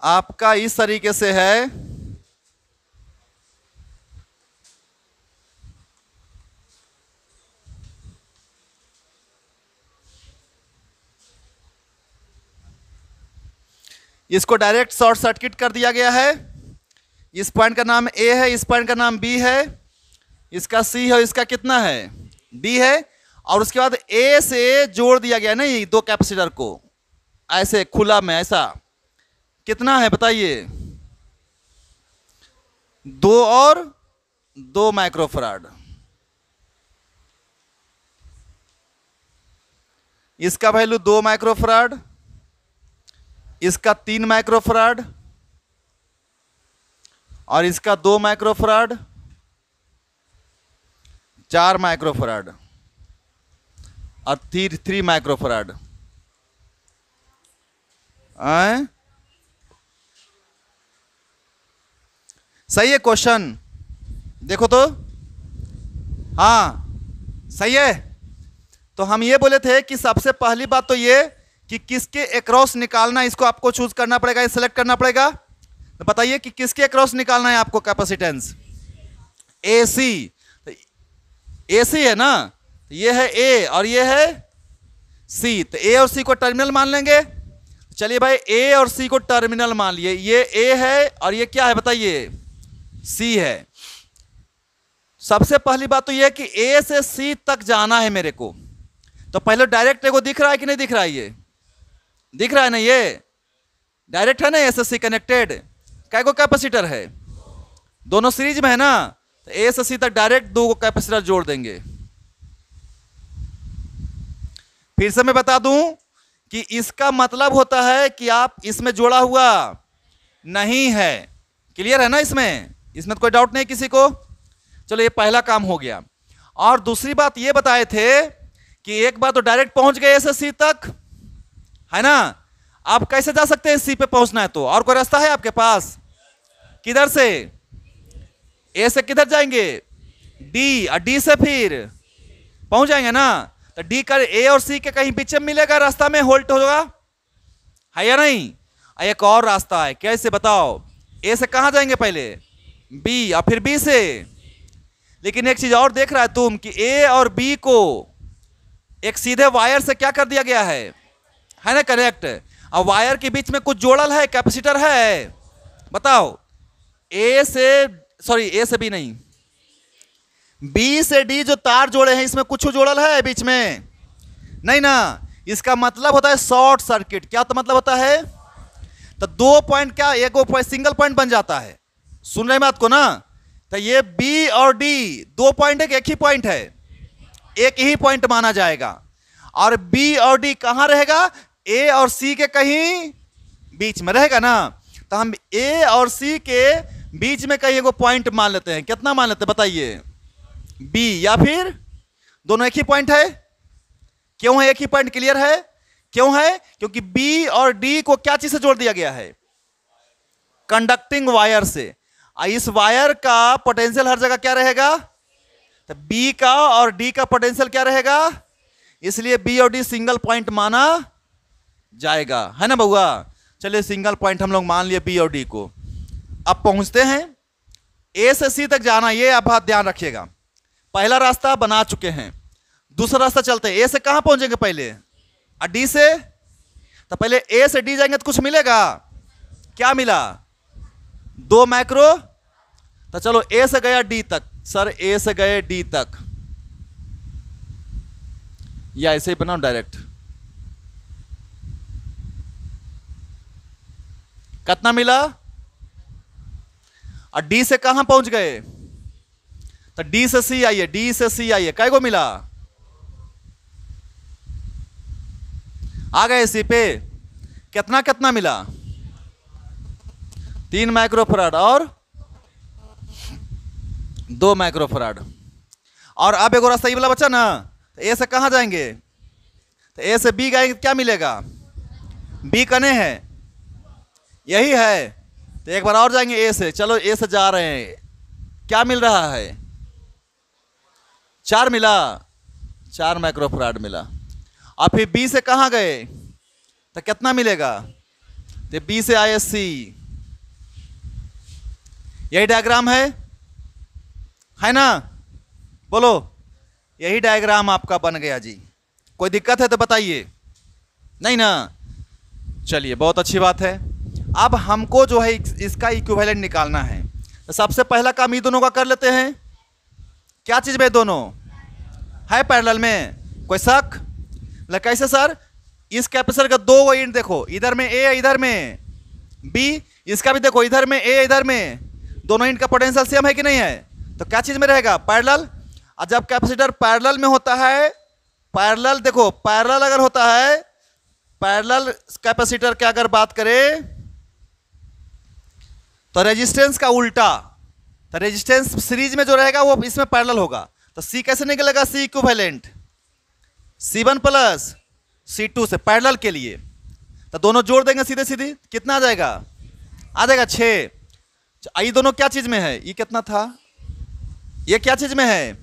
आपका इस तरीके से है, इसको डायरेक्ट शॉर्ट सर्किट कर दिया गया है। इस पॉइंट का नाम ए है, इस पॉइंट का नाम बी है, इसका सी है, इसका कितना है डी है। और उसके बाद ए से जोड़ दिया गया ना ये दो कैपेसिटर को, ऐसे खुला में, ऐसा कितना है बताइए, 2 और 2 माइक्रोफराड। इसका वैल्यू 2 माइक्रोफराड, इसका 3 माइक्रोफराड, और इसका 2 माइक्रोफराड, 4 माइक्रोफराड और 3 माइक्रोफराड। सही है क्वेश्चन? देखो तो, हाँ सही है। तो हम ये बोले थे कि सबसे पहली बात तो ये कि किसके अक्रॉस निकालना, इसको आपको चूज करना पड़ेगा, ये सिलेक्ट करना पड़ेगा। तो बताइए कि किसके अक्रॉस निकालना है आपको कैपेसिटेंस। एसी, एसी है ना, ये है ए और ये है सी, तो ए और सी को टर्मिनल मान लेंगे। चलिए भाई, ए और सी को टर्मिनल मान लिए, ये ए है और ये क्या है बताइए, सी है। सबसे पहली बात तो ये कि ए से सी तक जाना है मेरे को, तो पहले डायरेक्ट को दिख रहा है कि नहीं दिख रहा है, ये दिख रहा है ना, ये डायरेक्ट है ना, ए से सी कनेक्टेड। कै को कैपेसिटर है, दोनों सीरीज में है ना, तो ए से सी तक डायरेक्ट 2 कैपेसिटर जोड़ देंगे। फिर से मैं बता दूं कि इसका मतलब होता है कि आप इसमें जोड़ा हुआ नहीं है। क्लियर है ना? इसमें तो कोई डाउट नहीं किसी को। चलो ये पहला काम हो गया। और दूसरी बात ये बताए थे कि एक बार तो डायरेक्ट पहुंच गए ए से सी तक, है ना। आप कैसे जा सकते हैं सी पे पहुंचना है तो? और कोई रास्ता है आपके पास? किधर से? ए से किधर जाएंगे? डी, और डी से फिर पहुंच जाएंगे ना। तो डी का ए और सी के कहीं बीच में मिलेगा, रास्ता में होल्ट होगा, है या नहीं? एक और रास्ता है, कैसे बताओ? ए से कहां जाएंगे पहले? बी, और फिर बी से। लेकिन एक चीज और देख रहा है तुम कि ए और बी को एक सीधे वायर से क्या कर दिया गया है ना, कनेक्ट। और वायर के बीच में कुछ जोड़ल है, कैपेसिटर है, बताओ। ए से बी नहीं, बी से डी जो तार जोड़े हैं इसमें कुछ जोड़ल है बीच में? नहीं ना। इसका मतलब होता है शॉर्ट सर्किट। क्या तो मतलब होता है? तो 2 पॉइंट क्या एक सिंगल पॉइंट बन जाता है। सुन रहे बात को ना? तो ये बी और डी 2 पॉइंट है कि एक ही पॉइंट है? एक ही पॉइंट माना जाएगा। और बी और डी कहां रहेगा? ए और सी के कहीं बीच में रहेगा ना। तो हम ए और सी के बीच में कहीं एक पॉइंट मान लेते हैं। कितना मान लेते हैं बताइए? बी, या फिर दोनों एक ही पॉइंट है। क्यों है एक ही पॉइंट? क्लियर है क्यों है? क्योंकि बी और डी को क्या चीज से जोड़ दिया गया है? कंडक्टिंग वायर से। इस वायर का पोटेंशियल हर जगह क्या रहेगा? तो बी का और डी का पोटेंशियल क्या रहेगा? इसलिए बी और डी सिंगल पॉइंट माना जाएगा, है ना बउआ। चलिए सिंगल पॉइंट हम लोग मान लिए बी और डी को। अब पहुंचते हैं ए से सी तक जाना, ये आप बात ध्यान रखिएगा। पहला रास्ता बना चुके हैं, दूसरा रास्ता चलते हैं। ए से कहां पहुंचेंगे पहले? और डी से? तो पहले ए से डी जाएंगे तो कुछ मिलेगा। क्या मिला? 2 माइक्रो। तो चलो ए से गया डी तक। सर ए से गए डी तक, या ऐसे ही बनाओ डायरेक्ट। कितना मिला? और डी से कहां पहुंच गए? तो डी से सी आइए, डी से सी आइए। कै को मिला? आ गए सी पे। कितना कितना मिला? 3 माइक्रोफराड और 2 माइक्रोफराड। और अब एक रास्ता ये वाला बचा ना। तो ए से कहां जाएंगे? तो ए से बी गए, क्या मिलेगा? बी कने है, यही है। तो एक बार और जाएंगे ए से। चलो ए से जा रहे हैं, क्या मिल रहा है? 4 मिला, 4 माइक्रोफराड मिला। और फिर बी से कहां गए? तो कितना मिलेगा? तो बी से आए सी। यही डायग्राम है ना? बोलो, यही डायग्राम आपका बन गया जी। कोई दिक्कत है तो बताइए, नहीं ना? चलिए, बहुत अच्छी बात है। अब हमको जो है इसका इक्विवेलेंट निकालना है। तो सबसे पहला काम ये दोनों का कर लेते हैं। क्या चीज़ में दोनों है पैरेलल में? कोई शक? कैसे सर? इस कैपेसिटर का दो एंड देखो, इधर में ए इधर में बी, इसका भी देखो इधर में ए इधर में, दोनों एंड का पोटेंशियल सेम है कि नहीं है? तो क्या चीज़ में रहेगा? पैरेलल। और जब कैपेसिटर पैरेलल में होता है, पैरेलल देखो, पैरेलल अगर होता है, पैरेलल कैपेसिटर की अगर बात करें तो रेजिस्टेंस का उल्टा, तो रेजिस्टेंस सीरीज में जो रहेगा वो इसमें पैरेलल होगा। तो सी कैसे निकलेगा? सी इक्विवेलेंट C1 प्लस C2 से पैरेलल के लिए। तो दोनों जोड़ देंगे सीधे सीधे, कितना आ जाएगा? आ जाएगा 6। ये दोनों क्या चीज में है? ये कितना था? ये क्या चीज में है?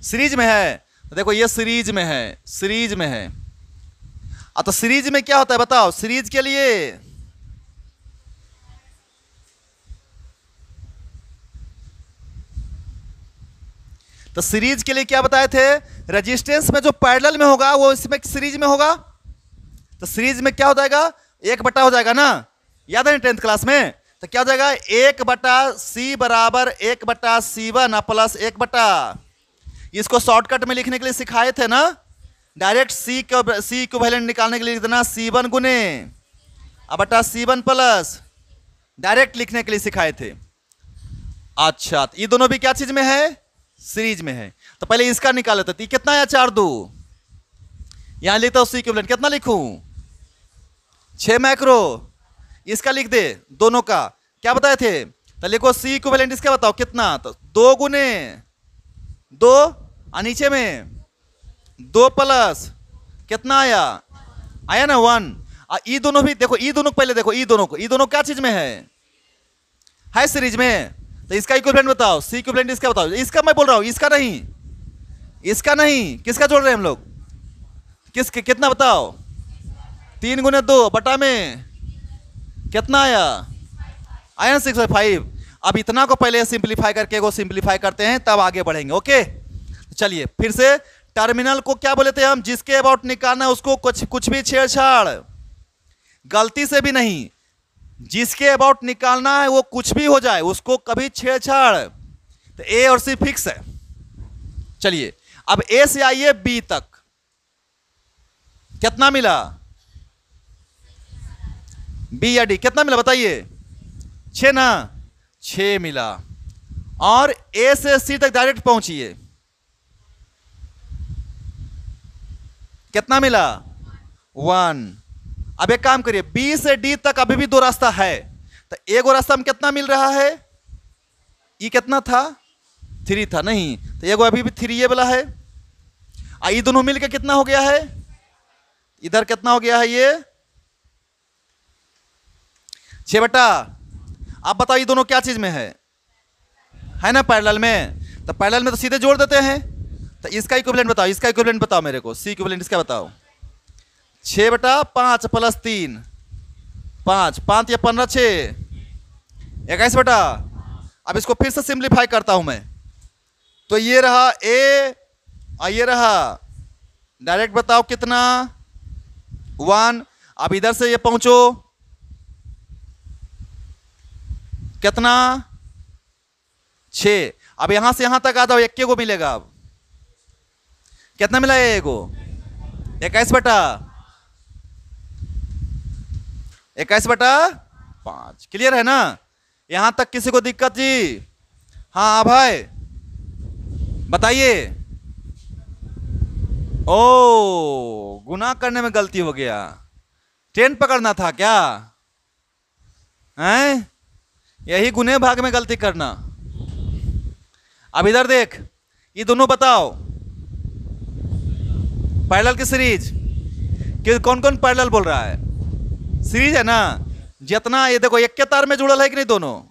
सीरीज में है। तो देखो ये सीरीज में है, सीरीज में है। तो सीरीज में क्या होता है बताओ? सीरीज के लिए तो सीरीज के लिए क्या बताए थे? रेजिस्टेंस में जो पैरेलल में होगा वो इसमें सीरीज में होगा। तो सीरीज में क्या हो जाएगा? 1 हो जाएगा ना? याद है 10th क्लास में? तो क्या हो जाएगा? 1/C बराबर 1/C1 प्लस 1। इसको शॉर्टकट में लिखने के लिए सिखाए थे ना? डायरेक्ट सी इक्विवेलेंट निकालने के लिए लिखना C1 गुने बटा C1 प्लस, डायरेक्ट लिखने के लिए सिखाए थे। अच्छा, तो ये दोनों भी क्या चीज में है? सीरीज में है। तो पहले इसका निकाल लेते थे। कितना है? 4 2। यहां लिखता हूं सी इक्विवेलेंट, कितना लिखूं? 6 माइक्रो। इसका लिख दे, दोनों का क्या बताए थे? तो लिखो सी इक्विवेलेंट इसका बताओ कितना? तो 2 गुने 2 और नीचे में 2 प्लस कितना आया? आया ना 1। और ये दोनों भी देखो, ये दोनों पहले देखो, ये दोनों क्या चीज में है सीरीज में। तो इसका इक्विवेलेंट बताओ, सी इक्विवेलेंट इसका बताओ। इसका मैं बोल रहा हूं, इसका नहीं, इसका नहीं। किसका जोड़ रहे हैं हम लोग? कितना बताओ? 3 गुने 2 बटा में कितना आया ना 6/5। अब इतना को पहले सिंप्लीफाई करके को सिंप्लीफाई करते हैं, तब आगे बढ़ेंगे। ओके, चलिए फिर से। टर्मिनल को क्या बोले थे हम? जिसके अबाउट निकालना उसको कुछ भी छेड़छाड़ गलती से भी नहीं। जिसके अबाउट निकालना है वो कुछ भी हो जाए, उसको कभी छेड़छाड़। तो ए और सी फिक्स है। चलिए अब ए से आइए बी तक। कितना मिला? बी या डी कितना मिला बताइए? 6 ना? 6 मिला। और ए से सी तक डायरेक्ट पहुंचिए, कितना मिला? 1। अब एक काम करिए, बी से डी तक अभी भी 2 रास्ता है। तो एक रास्ता में कितना मिल रहा है? ये कितना था? 3 था नहीं? तो एक अभी भी 3 वाला है। ये दोनों मिलकर कितना हो गया है? इधर कितना हो गया है? ये 6। अब बताओ ये दोनों क्या चीज में है ना? पैरेलल में। तो पैरेलल में तो सीधे जोड़ देते हैं। तो इसका इक्विवेलेंट बताओ, इसका इक्विवेलेंट बताओ मेरे को। सी इक्विवेलेंट इसका बताओ। 6/5 प्लस 3 5 5 या 15 6 21। अब इसको फिर से सिंप्लीफाई करता हूं मैं। तो ये रहा ए और ये रहा, डायरेक्ट बताओ कितना? 1। अब इधर से ये पहुंचो, कितना? 6। अब यहां से यहां तक आ जाओ, 1 को मिलेगा। अब कितना मिला? 21/5। क्लियर है ना? यहां तक किसी को दिक्कत जी? हाँ भाई बताइए। ओ, गुना करने में गलती हो गया। 10 पकड़ना था क्या? हैं? यही गुने भाग में गलती करना। अब इधर देख, ये दोनों बताओ पैरेलल की सीरीज कि कौन कौन पैरेलल बोल रहा है? सीरीज है ना? जितना ये देखो, एक के तार में जुड़ल है कि नहीं? दोनों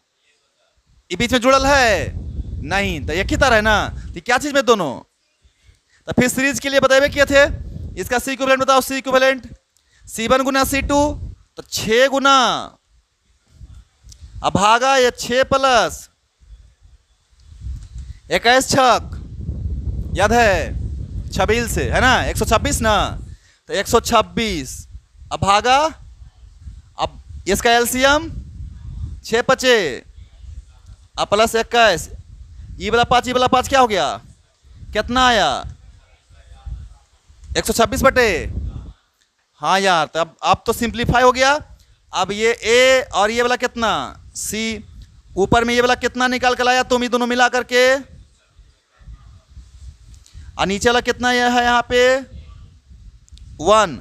ये बीच में जुड़ल है नहीं? तो एक ही तार है ना? तो क्या चीज में दोनों? तो फिर सीरीज के लिए बताए किए थे। इसका सी इक्विवेलेंट बताओ। सी इक्विवेलेंट C1 गुना C2 तो 6 गुना, अब भागा ये 6 प्लस 21 छक, याद है 26 से, है ना, 126 ना, तो 126, अब भागा, अब इसका एलसीएम 6 पचे, अब प्लस 21, ई वाला 5 ई वाला 5 क्या हो गया, कितना आया 126 बटे, हाँ यार, तो अब तो सिंप्लीफाई हो गया। अब ये ए और ये वाला कितना सी, ऊपर में ये वाला कितना निकाल कर लाया तुम, ये दोनों मिला करके, और नीचे वाला कितना ये है यहाँ पे 1,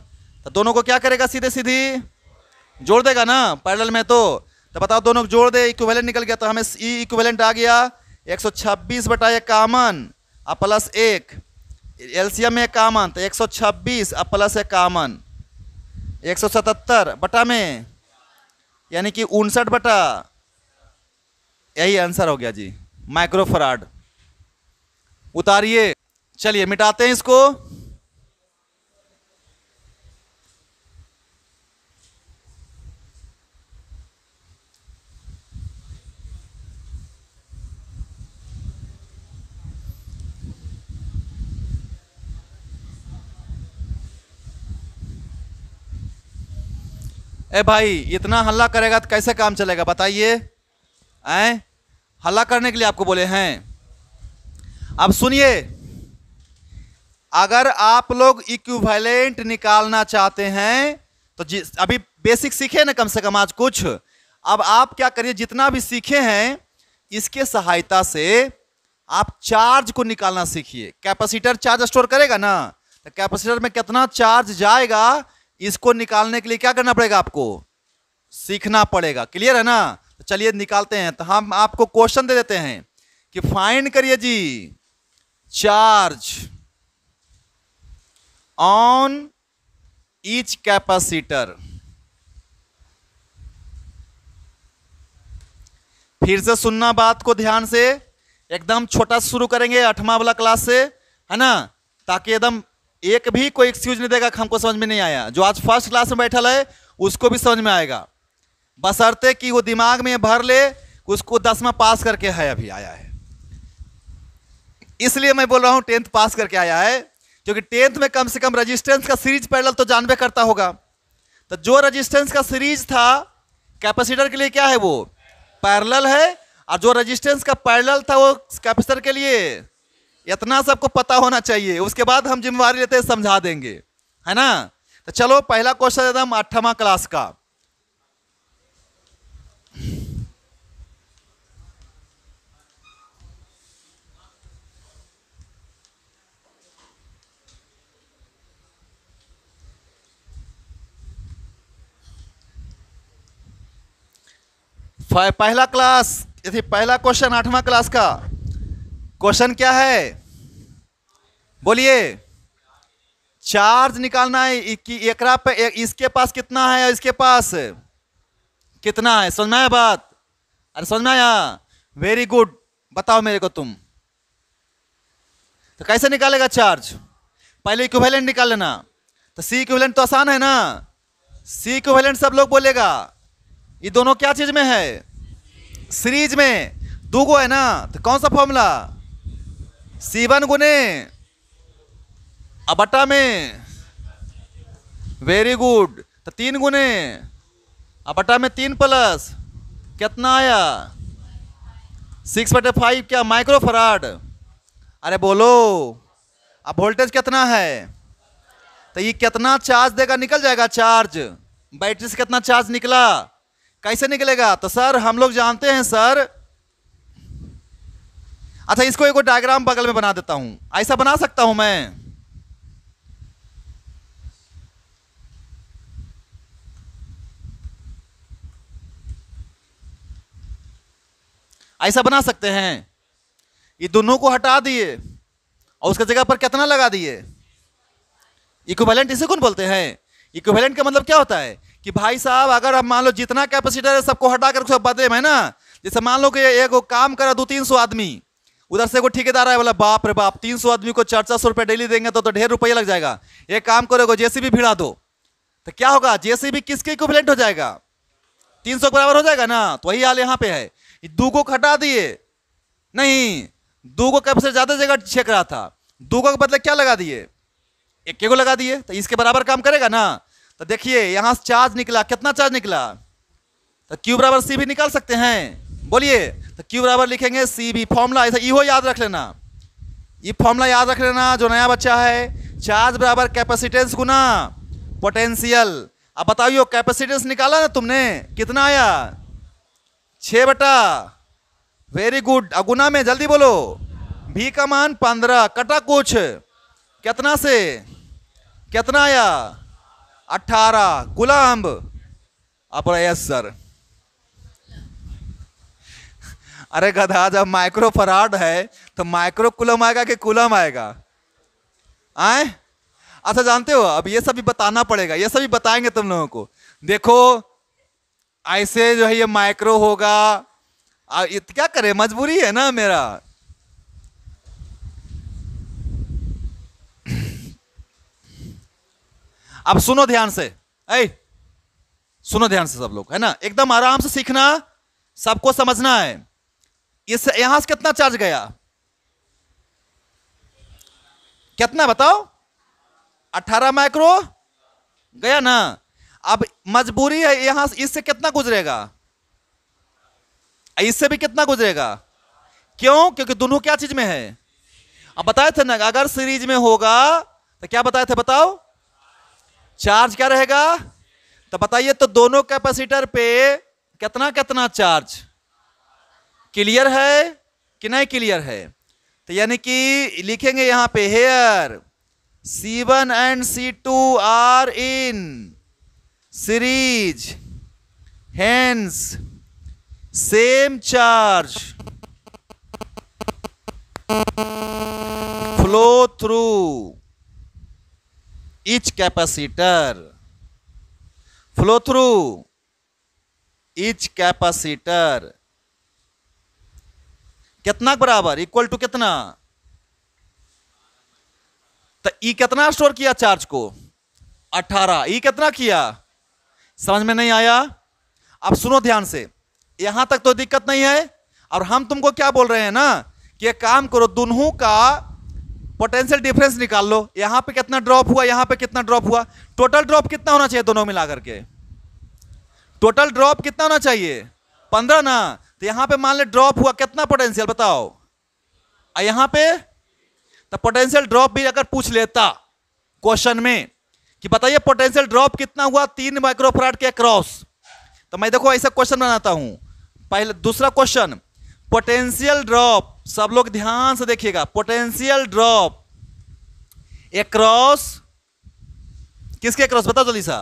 तो दोनों को क्या करेगा, सीधे सीधी जोड़ देगा ना पैरेलल में, तो बताओ दोनों को जोड़ दे, इक्विवेलेंट निकल गया, तो हमें ई इक्विवेलेंट आ गया 126 बटा एक कामन, अब प्लस 1, एलसीएम में कामन, तो 126 अब प्लस एक कामन 177 बटा में, यानी कि 59 बटा, यही आंसर हो गया जी, माइक्रोफराड। उतारिए, चलिए मिटाते हैं इसको। ए भाई, इतना हल्ला करेगा तो कैसे काम चलेगा बताइए, हल्ला करने के लिए आपको बोले हैं। अब सुनिए, अगर आप लोग इक्विवेलेंट निकालना चाहते हैं तो अभी बेसिक सीखे ना कम से कम आज कुछ, अब आप क्या करिए, जितना भी सीखे हैं इसके सहायता से आप चार्ज को निकालना सीखिए। कैपेसिटर चार्ज स्टोर करेगा ना, तो कैपेसिटर में कितना चार्ज जाएगा इसको निकालने के लिए क्या करना पड़ेगा, आपको सीखना पड़ेगा। क्लियर है ना, तो चलिए निकालते हैं। तो हम आपको क्वेश्चन दे देते हैं कि फाइंड करिए जी चार्ज ऑन ईच कैपेसिटर। फिर से सुनना बात को ध्यान से, एकदम छोटा शुरू करेंगे 8वां वाला क्लास से, है ना, ताकि एकदम एक भी कोई एक्सक्यूज नहीं देगा कि हमको समझ में नहीं आया। जो आज फर्स्ट क्लास में बैठा है उसको भी समझ में आएगा, बशर्ते कि वो दिमाग में भर ले उसको 10वां पास करके है, अभी आया है। इसलिए मैं बोल रहा हूं 10th पास करके आया है, क्योंकि 10th में कम से कम रेजिस्टेंस का सीरीज पैरेलल तो जानबे करता होगा। तो जो रेजिस्टेंस का सीरीज था कैपेसिटर के लिए क्या है, वो पैरेलल है, और जो रेजिस्टेंस का पैरेलल था वो कैपेसिटर के लिए, इतना सबको पता होना चाहिए। उसके बाद हम जिम्मेवारी लेते हैं, समझा देंगे, है ना। तो चलो पहला क्वेश्चन एकदम 8वां क्लास का। पहला क्लास, पहला क्वेश्चन 8वां क्लास का क्वेश्चन क्या है, बोलिए। चार्ज निकालना है कि एकरा पे, इसके पास कितना है और इसके पास कितना है। समझ में आया बात? अरे समझ में आया, वेरी गुड। बताओ मेरे को तुम, तो कैसे निकालेगा चार्ज? पहले इक्विवेलेंट निकाल लेना। तो सी इक्विवेलेंट तो आसान है ना, सी इक्विवेलेंट सब लोग बोलेगा। ये दोनों क्या चीज में है, सीरीज में, दो गो है ना, तो कौन सा फॉर्मूला, C1 गुने बटा में, वेरी गुड। तो 3 गुने बटा में 3 प्लस कितना आया 6/5, क्या माइक्रोफराड। अरे बोलो, अब वोल्टेज कितना है, तो ये कितना चार्ज देगा, निकल जाएगा चार्ज। बैटरी से कितना चार्ज निकला, कैसे निकलेगा? तो सर हम लोग जानते हैं सर, अच्छा इसको एक डायग्राम बगल में बना देता हूं, ऐसा बना सकता हूं मैं, ऐसा बना सकते हैं। ये दोनों को हटा दिए और उसके जगह पर कितना लगा दिए, इक्विवेलेंट। इसे कौन बोलते हैं? इक्विवेलेंट का मतलब क्या होता है कि भाई साहब, अगर हम मान लो जितना कैपेसिटर है सबको हटा कर सब बदले में ना, जैसे मान लो कि एक काम करा 200-300 आदमी, उधर से कोई ठेकेदार है, बोला बाप रे बाप 300 आदमी को 400-400 रुपये डेली देंगे तो ढेर रुपये लग जाएगा। एक काम करो, जेसीबी भिड़ा दो, तो क्या होगा, जेसीबी किसके इक्विवेलेंट हो जाएगा, 300 के बराबर हो जाएगा ना। तो वही हाल यहां पे है, दो को हटा दिए, नहीं दो को कैपेसिटर ज्यादा जगह छेक रहा था, दो को के बदले क्या लगा दिए, एक को लगा दिए, तो इसके बराबर काम करेगा ना। तो देखिए यहां से चार्ज निकला, कितना चार्ज निकला, तो क्यू बराबर सी भी निकाल सकते हैं, बोलिए। तो क्यू बराबर लिखेंगे सी भी, फॉर्मूला ऐसा इहो याद रख लेना, ये फॉर्मूला याद रख लेना जो नया बच्चा है। चार्ज बराबर कैपेसिटेंस गुना पोटेंशियल। अब बताइए कैपेसिटेंस निकाला ना तुमने, कितना आया, 6/, वेरी गुड। अगुना में जल्दी बोलो, भी का मान 15, कटा कुछ, कितना से कितना आया, 18 गुलाम। अब यस सर, अरे गधा, जब माइक्रो फराड है तो माइक्रो कुलम आएगा कि कुलम आएगा, आए। अच्छा जानते हो, अब ये सब भी बताना पड़ेगा, ये सब भी बताएंगे तुम लोगों को। देखो ऐसे जो है ये माइक्रो होगा, ये क्या करे, मजबूरी है ना मेरा। अब सुनो ध्यान से, ऐ सुनो ध्यान से सब लोग, है ना, एकदम आराम से सीखना, सबको समझना है। इस यहां से कितना चार्ज गया, कितना बताओ, 18 माइक्रो गया ना। अब मजबूरी है, यहां से इससे कितना गुजरेगा, इससे भी कितना गुजरेगा, क्यों, क्योंकि दोनों क्या चीज में है। अब बताए थे ना, अगर सीरीज में होगा तो क्या बताए थे, बताओ, चार्ज क्या रहेगा। तो बताइए, तो दोनों कैपेसिटर पे कितना कितना चार्ज, क्लियर है कि नहीं क्लियर है। तो यानी कि लिखेंगे यहां पे, here C1 and C2 are in series, hence same charge flow through each capacitor, flow through each capacitor कितना बराबर, इक्वल टू कितना, तो ई कितना स्टोर किया चार्ज को, 18, ई कितना किया, समझ में नहीं आया। अब सुनो ध्यान से, यहां तक तो दिक्कत नहीं है। और हम तुमको क्या बोल रहे हैं ना, कि एक काम करो, दोनों का पोटेंशियल डिफरेंस निकाल लो, यहां पे कितना ड्रॉप हुआ, यहां पे कितना ड्रॉप हुआ, टोटल ड्रॉप कितना होना चाहिए दोनों मिलाकर के, टोटल ड्रॉप कितना होना चाहिए, 15 ना। तो यहां पे मान ले ड्रॉप हुआ कितना पोटेंशियल बताओ, यहां पे तो पोटेंशियल ड्रॉप भी अगर पूछ लेता क्वेश्चन में कि बताइए पोटेंशियल ड्रॉप कितना हुआ 3 माइक्रोफराड के क्रॉस, तो मैं देखो ऐसा क्वेश्चन बनाता हूं। पहले दूसरा क्वेश्चन, पोटेंशियल ड्रॉप, सब लोग ध्यान से देखिएगा, पोटेंशियल ड्रॉप एक्रॉस, किसके क्रॉस बताओ जल्दी सा,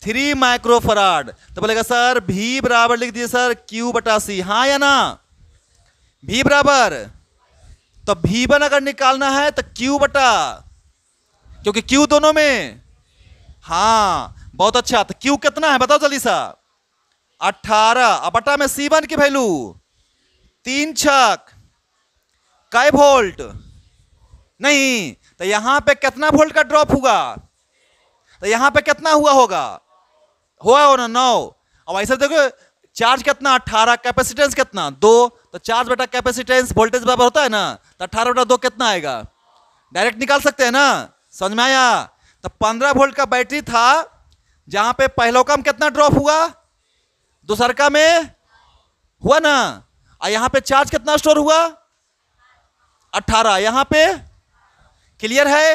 3 माइक्रोफराड। तो बोलेगा सर V बराबर लिख दिए सर Q/C, हाँ या ना, V बराबर, तो V1 अगर निकालना है तो Q बटा, क्योंकि Q दोनों में, हाँ बहुत अच्छा। तो Q कितना है बताओ जल्दी सा, 18, अब बटा में C1 की वैल्यू 3 छक कै वोल्ट, नहीं तो यहां पे कितना वोल्ट का ड्रॉप हुआ, तो यहां पे कितना हुआ होगा, हुआ हो ना 9। अब ऐसे देखो चार्ज कितना 18, कैपेसिटेंस कितना 2, तो चार्ज बटा कैपेसिटेंस वोल्टेज बराबर होता है ना, तो 18/2 कितना आएगा, डायरेक्ट निकाल सकते हैं ना, समझ में आया। तो 15 वोल्ट का बैटरी था, जहां पे पहलोका में कितना ड्रॉप हुआ, दूसरका में हुआ ना, और यहां पे चार्ज कितना स्टोर हुआ 18, यहां पे क्लियर है,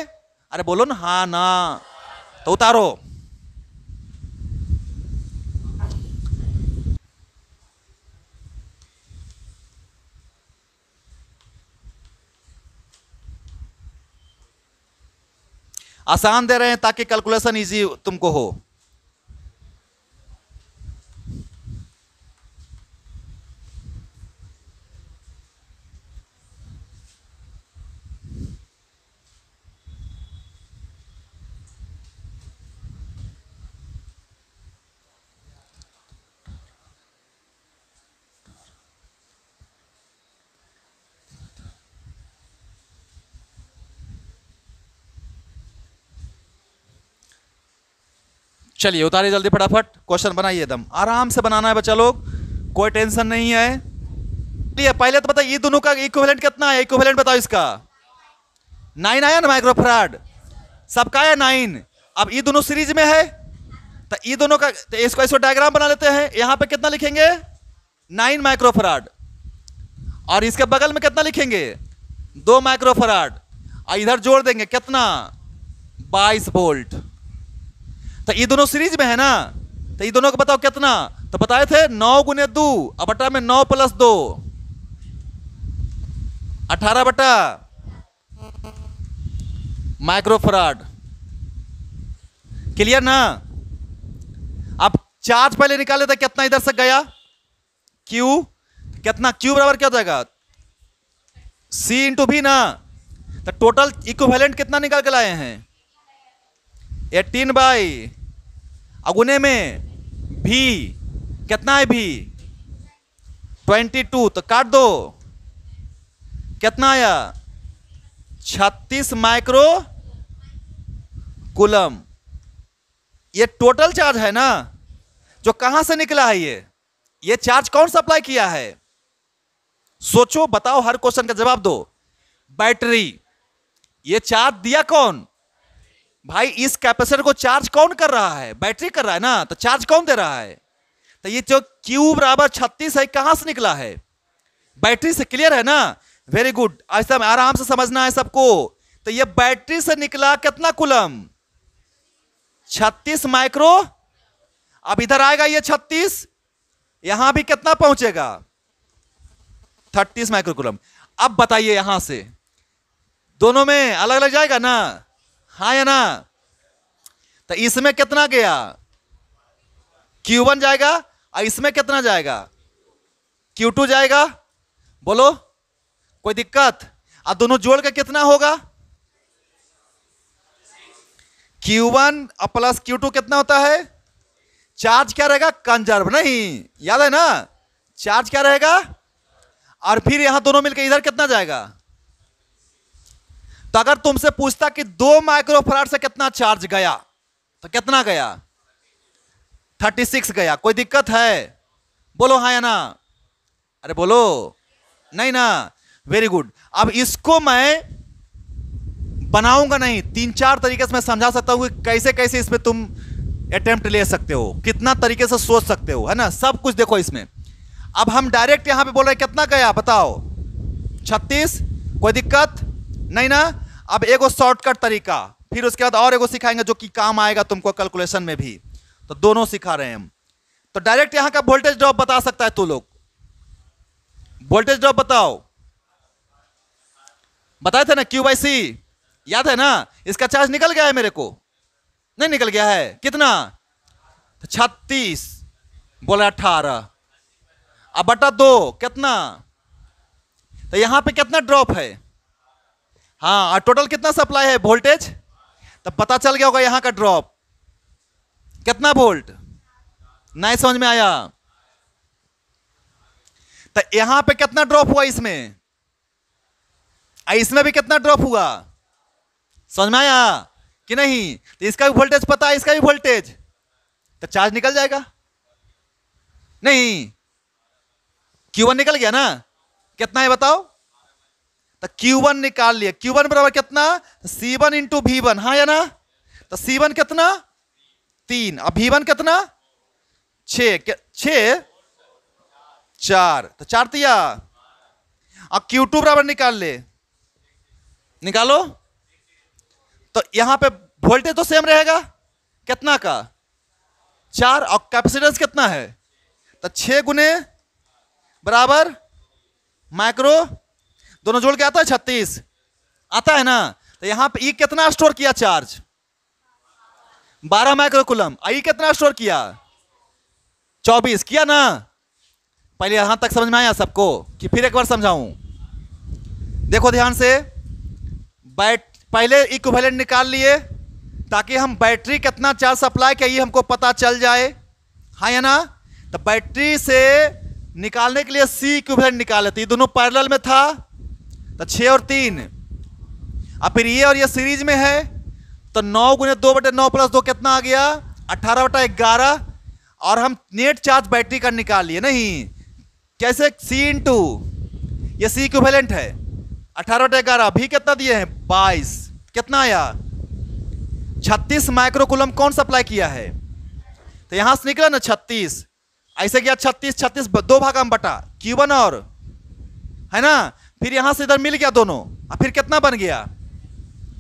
अरे बोलो ना हाँ ना, तो उतारो। आसान दे रहे हैं ताकि कैलकुलेशन इजी तुमको हो। चलिए उतारिए जल्दी फटाफट, क्वेश्चन बनाइए, एकदम आराम से बनाना है बच्चा लोग, कोई टेंशन नहीं है। पहले तो बताइए ये दोनों का इक्विवेलेंट कितना है, इक्विवेलेंट बताओ इसका। 9 आया ना माइक्रोफराड, सबका है 9। अब ये दोनों सीरीज में है तो ये दोनों का, तो इसको डायग्राम बना लेते हैं। यहां पे कितना लिखेंगे 9 माइक्रोफराड, और इसके बगल में कितना लिखेंगे 2 माइक्रोफराड, और इधर जोड़ देंगे कितना 22 वोल्ट। तो ये दोनों सीरीज में है ना, तो ये दोनों को बताओ कितना, तो बताए थे 9 गुने 2 और बटा में 9 प्लस 2 18 बटा माइक्रोफराड। क्लियर ना। अब चार्ज पहले निकाले थे, कितना इधर से गया Q, कितना Q बराबर क्या हो जाएगा C इंटू भी ना। तो टोटल इक्विवेलेंट कितना निकाल के लाए हैं 18 बाई अगुने में भी कितना है भी 22, तो काट दो कितना आया 36 माइक्रो कूलम। ये टोटल चार्ज है ना, जो कहां से निकला है ये चार्ज कौन सप्लाई किया है, सोचो बताओ, हर क्वेश्चन का जवाब दो। बैटरी, ये चार्ज दिया कौन भाई, इस कैपेसिटर को चार्ज कौन कर रहा है, बैटरी कर रहा है ना, तो चार्ज कौन दे रहा है। तो ये जो Q बराबर 36 है कहां से निकला है, बैटरी से। क्लियर है ना, वेरी गुड, ऐसा आराम से समझना है सबको। तो ये बैटरी से निकला कितना कूलम 36 माइक्रो। अब इधर आएगा ये 36, यहां भी कितना पहुंचेगा 30 माइक्रो कूलम। अब बताइए यहां से दोनों में अलग अलग जाएगा ना, हाँ या ना। तो इसमें कितना गया Q1 जाएगा, और इसमें कितना जाएगा Q2 जाएगा, बोलो कोई दिक्कत। अब दोनों जोड़ के कितना होगा Q1 प्लस Q2 कितना होता है, चार्ज क्या रहेगा कंजर्व, नहीं याद है ना, चार्ज क्या रहेगा। और फिर यहां दोनों मिलकर इधर कितना जाएगा। तो अगर तुमसे पूछता कि 2 माइक्रोफराड से कितना चार्ज गया, तो कितना गया 36 गया। कोई दिक्कत है, बोलो हाँ या ना, अरे बोलो नहीं ना, वेरी गुड। अब इसको मैं बनाऊंगा नहीं, 3-4 तरीके से मैं समझा सकता हूं कि कैसे कैसे इसमें तुम अटेम्प्ट ले सकते हो, कितना तरीके से सोच सकते हो, है ना, सब कुछ देखो इसमें। अब हम डायरेक्ट यहां पे बोल रहे हैं कितना गया बताओ 36, कोई दिक्कत नहीं ना। अब एगो शॉर्टकट तरीका, फिर उसके बाद और एगो सिखाएंगे जो कि काम आएगा तुमको कैलकुलेशन में भी, तो दोनों सिखा रहे हैं हम। तो डायरेक्ट यहां का वोल्टेज ड्रॉप बता सकता है तू लोग, वोल्टेज ड्रॉप बताओ, बताए थे ना Q/C, याद है ना। इसका चार्ज निकल गया है मेरे को, नहीं निकल गया है, कितना 36 बोला 18, अब बटा 2 कितना, तो यहां पे कितना ड्रॉप है, हाँ, और टोटल कितना सप्लाई है वोल्टेज, तब पता चल गया होगा यहां का ड्रॉप कितना वोल्ट। नहीं समझ में आया, तो यहां पे कितना ड्रॉप हुआ इसमें, इसमें भी कितना ड्रॉप हुआ, समझ में आया कि नहीं। तो इसका भी वोल्टेज पता है, इसका भी वोल्टेज, तो चार्ज निकल जाएगा नहीं। Q1 निकल गया ना, कितना है बताओ, तो Q1 निकाल लिया, Q1 बराबर कितना C1 इंटू V1, हाँ या ना। तो C1 कितना 3, अब V1 कितना 6 4, तो 4 दिया। अब Q2 बराबर निकाल ले, निकालो। तो यहां पे वोल्टेज तो सेम रहेगा, कितना का 4, और कैपेसिटेंस कितना है, तो 6 गुने बराबर माइक्रो, दोनों जोड़ के आता है 36, आता है ना। तो यहां पे ई कितना स्टोर किया चार्ज 12 माइक्रो कूलम, आई कितना स्टोर किया 24 किया ना। पहले यहां तक समझ में आया सबको कि फिर एक बार समझाऊं, देखो ध्यान से। पहले इक्विवेलेंट निकाल लिए ताकि हम बैटरी कितना चार्ज सप्लाई किया ये हमको पता चल जाए, हाँ या ना। तो बैटरी से निकालने के लिए C इक्विवेलेंट निकाले थे, ये दोनों पैरेलल में था, तो 6 और 3। अब फिर ये और ये सीरीज में है, तो 9 गुने 2 बटे 9 प्लस 2 कितना आ गया 18/11 और हम नेट चार्ज बैटरी का निकाल लिए नहीं, कैसे? C इंटू ये C इक्विवेलेंट है 18/11, भी कितना दिए हैं 22, कितना आया 36 माइक्रोकूलम कौन सप्लाई किया है? तो यहां से निकला ना 36, ऐसे गया 36 दो भाग में बटा Q1 और है ना, फिर यहां से इधर मिल गया दोनों, और फिर कितना बन गया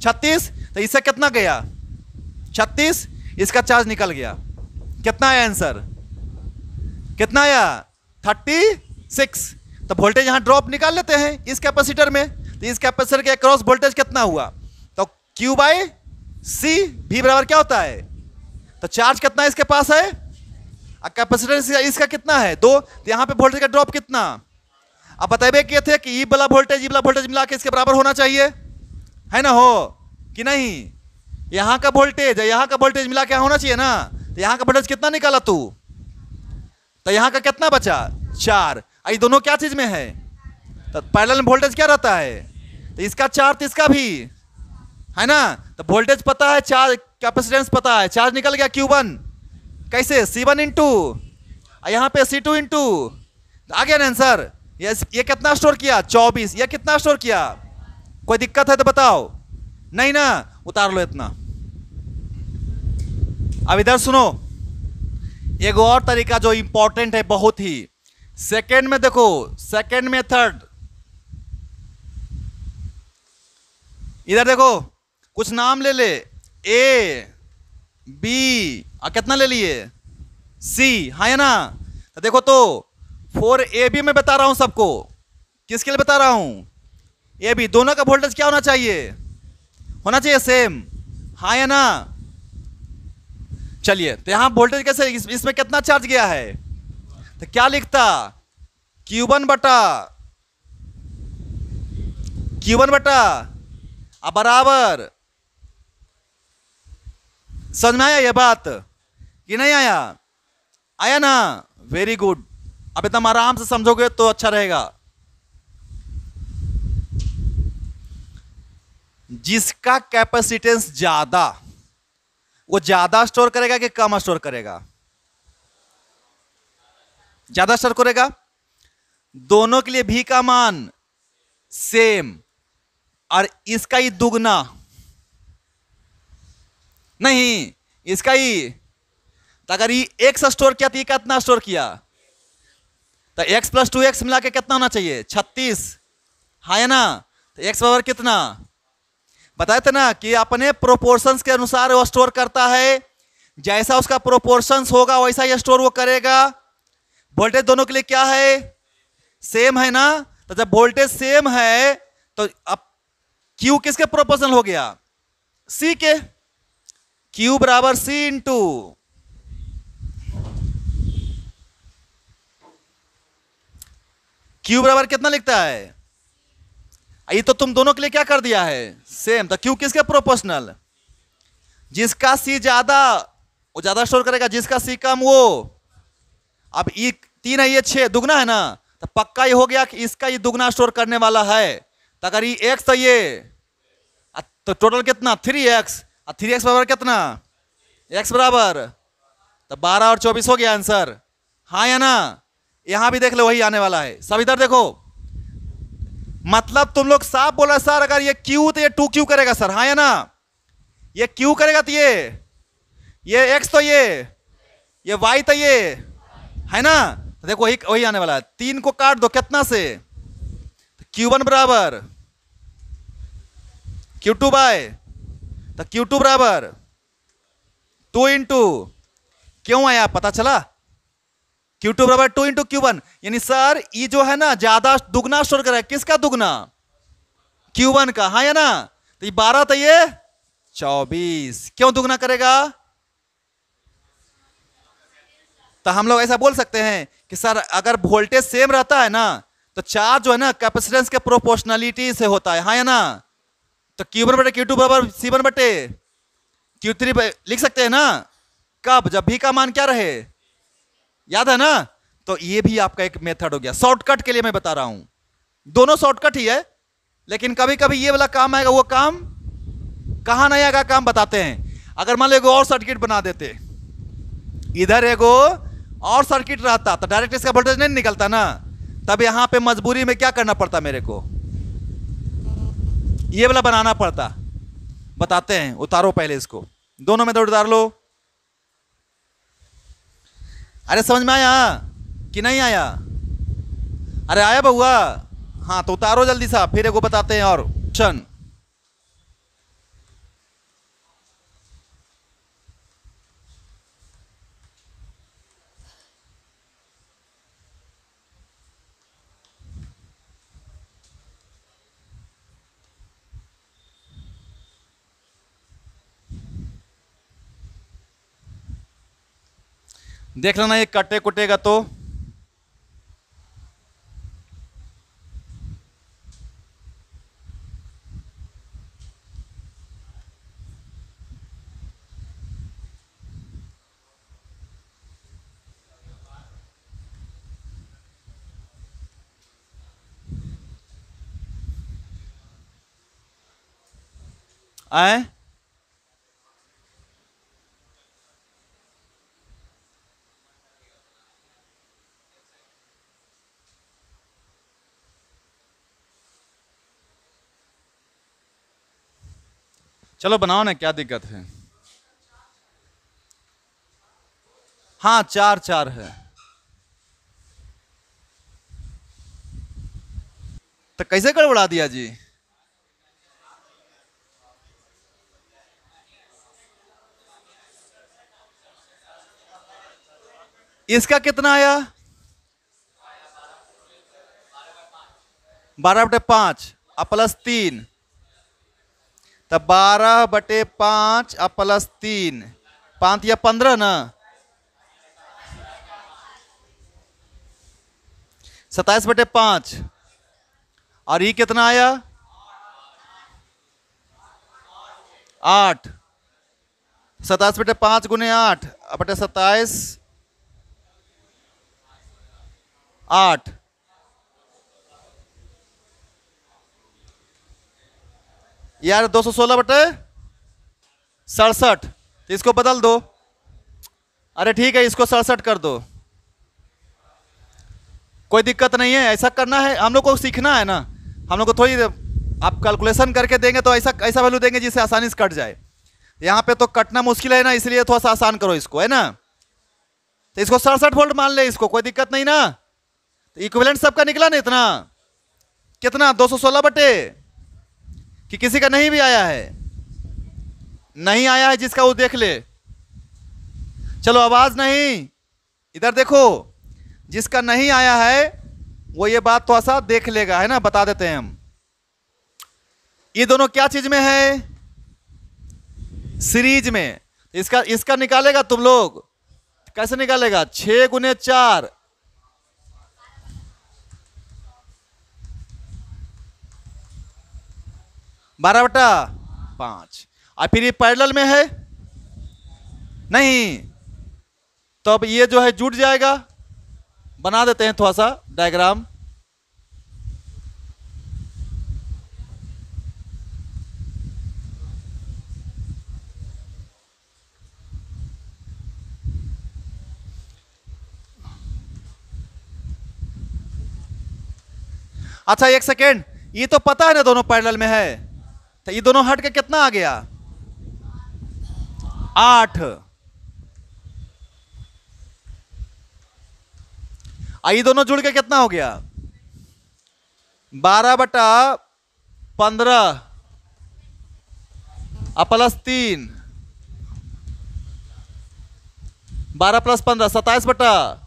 36, तो इससे कितना गया 36, इसका चार्ज निकल गया, कितना आया आंसर, कितना आया 36। तो वोल्टेज यहां ड्रॉप निकाल लेते हैं इस कैपेसिटर में, तो इस कैपेसिटर के अक्रॉस वोल्टेज कितना हुआ, तो Q बाई C, V बराबर क्या होता है, तो चार्ज कितना इसके पास है, कैपेसिटर इसका कितना है 2, तो यहां पे वोल्टेज का ड्रॉप कितना, अब बताइए किए थे कि ई वाला वोल्टेज मिला के इसके बराबर होना चाहिए, है ना, हो कि नहीं, यहां का वोल्टेज यहां का वोल्टेज मिला के होना चाहिए ना, तो यहां का वोल्टेज कितना निकाला तू, तो यहां का कितना बचा 4, ये दोनों क्या चीज में है, तो पैरेलल में वोल्टेज क्या रहता है, तो इसका 4 तो इसका भी है ना, तो वोल्टेज पता है, चार्ज कैपेसिटेंस पता है, चार्ज निकल गया Q1 कैसे C1 इंटू यहां पे C2 इंटू, आ गया ना आंसर। ये कितना स्टोर किया 24, ये कितना स्टोर किया, कोई दिक्कत है तो बताओ, नहीं ना, उतार लो इतना। अब इधर सुनो, एक और तरीका जो इंपॉर्टेंट है बहुत ही, सेकेंड में देखो, सेकेंड मेथड, इधर देखो कुछ नाम ले ले, A B और कितना ले लिए C, हाँ है ना, तो देखो तो 4AB में बता रहा हूं सबको, किसके लिए बता रहा हूं AB, दोनों का वोल्टेज क्या होना चाहिए सेम, हाँ है ना, चलिए तो यहां वोल्टेज कैसे, इसमें कितना चार्ज गया है, तो क्या लिखता Q1 बटा अब बराबर, समझ में आया ये बात कि नहीं आया ना, वेरी गुड, अब एकदम आराम से समझोगे तो अच्छा रहेगा। जिसका कैपेसिटेंस ज्यादा, वो ज्यादा स्टोर करेगा कि कम स्टोर करेगा, ज्यादा स्टोर करेगा, दोनों के लिए भी का मान सेम, और इसका ही दुगना नहीं, इसका ही, तो अगर ये x स्टोर किया तो ये कितना स्टोर किया, तो x + 2x मिला के कितना होना चाहिए 36, हाँ है ना, तो x बराबर कितना, बताए थे ना कि अपने प्रोपोर्शंस के अनुसार वो स्टोर करता है, जैसा उसका प्रोपोर्शंस होगा वैसा ही स्टोर वो करेगा। वोल्टेज दोनों के लिए क्या है सेम है ना, तो जब वोल्टेज सेम है तो अब Q किसके प्रोपोर्शनल हो गया C के, Q बराबर C इंटू Q बराबर कितना लिखता है, ये तो तुम दोनों के लिए क्या कर दिया है सेम, तो Q किसके प्रोपोर्शनल, जिसका C ज्यादा वो ज्यादा स्टोर करेगा, जिसका C कम वो, अब ये 3 है ये 6 दुगना है ना, तो पक्का ये हो गया कि इसका ये दुगना स्टोर करने वाला है, तो अगर ये x तो ये तो टोटल कितना 3x, और 3x बराबर कितना x बराबर, तो 12 और 24 हो गया आंसर, हाँ या ना, यहां भी देख लो वही आने वाला है सब, इधर देखो, मतलब तुम लोग साफ बोला सर अगर ये Q तो ये 2Q करेगा सर, हाँ या ना, ये Q करेगा तो ये x तो ये y तो ये है ना, तो देखो वही आने वाला है, 3 को काट दो कितना से, Q1 बराबर Q2 बाय, तो Q2 बराबर 2 इंटू, क्यों आया पता चला, Q2 बराबर 2 इंटू Q1, यानी सर ये जो है ना ज्यादा दुगना स्टोर करेगा, किसका दुगना Q1 का, हाँ या ना, तो ये 12 तो ये 24, क्यों दुगना करेगा, तो हम लोग ऐसा बोल सकते हैं कि सर अगर वोल्टेज सेम रहता है ना तो चार्ज जो है ना कैपेसिटेंस के प्रोपोर्शनलिटी से होता है, हाँ या ना, तो Q1 बटे Q2 बराबर C1 बटे Q3 लिख सकते हैं ना, कब जब भी का मान क्या रहे, याद है ना, तो ये भी आपका एक मेथड हो गया, शॉर्टकट के लिए मैं बता रहा हूं, दोनों शॉर्टकट ही है, लेकिन कभी कभी ये वाला काम आएगा, वो काम कहां नहीं आएगा, काम बताते हैं। अगर मान लो और सर्किट बना देते इधर एगो और सर्किट रहता तो डायरेक्ट इसका वोल्टेज नहीं निकलता ना, तब यहां पे मजबूरी में क्या करना पड़ता मेरे को, ये वाला बनाना पड़ता। बताते हैं, उतारो पहले इसको, दोनों में उतार लो। अरे समझ में आया कि नहीं आया? अरे आया बउआ? हाँ तो उतारो जल्दी सा, फिर एगो बताते हैं और ऑप्शन। देख लेना ये कटे कुटेगा तो। आए चलो बनाओ ना, क्या दिक्कत है? हाँ 4 4 है। तो कैसे गड़बड़ा दिया जी? इसका कितना आया? 12/5 प्लस 3, तब 12/5 प्लस 3, 5 या 15 ना, 27/5। और ये कितना आया? 8। 27/5 गुने 8 बटे 27, 8। यार 216/67, तो इसको बदल दो। अरे ठीक है, इसको 67 कर दो, कोई दिक्कत नहीं है। ऐसा करना है, हम लोग को सीखना है ना, हम लोग को थोड़ी आप कैलकुलेशन करके देंगे तो ऐसा ऐसा वैल्यू देंगे जिससे आसानी से कट जाए। यहाँ पे तो कटना मुश्किल है ना, इसलिए थोड़ा सा आसान करो इसको, है ना। तो इसको 67 वोल्ट मान ले, इसको कोई दिक्कत नहीं ना। तो इक्विवेलेंट सबका निकला ना इतना, कितना 216 बटे, कि किसी का नहीं भी आया है? नहीं आया है जिसका वो देख ले। चलो आवाज नहीं, इधर देखो, जिसका नहीं आया है वो ये बात थोड़ा सा देख लेगा, है ना। बता देते हैं हम, ये दोनों क्या चीज में है? सीरीज में। इसका इसका निकालेगा तुम लोग, कैसे निकालेगा? 6 गुने 4, 12/5। और फिर ये पैरेलल में है नहीं, तो अब ये जो है जुड़ जाएगा। बना देते हैं थोड़ा सा डायग्राम। अच्छा एक सेकेंड, ये तो पता है ना दोनों पैरेलल में है, तो ये दोनों हट के कितना आ गया? 8। ये दोनों जुड़ के कितना हो गया? 12/15 प्लस 3, 12 प्लस 15 27/5।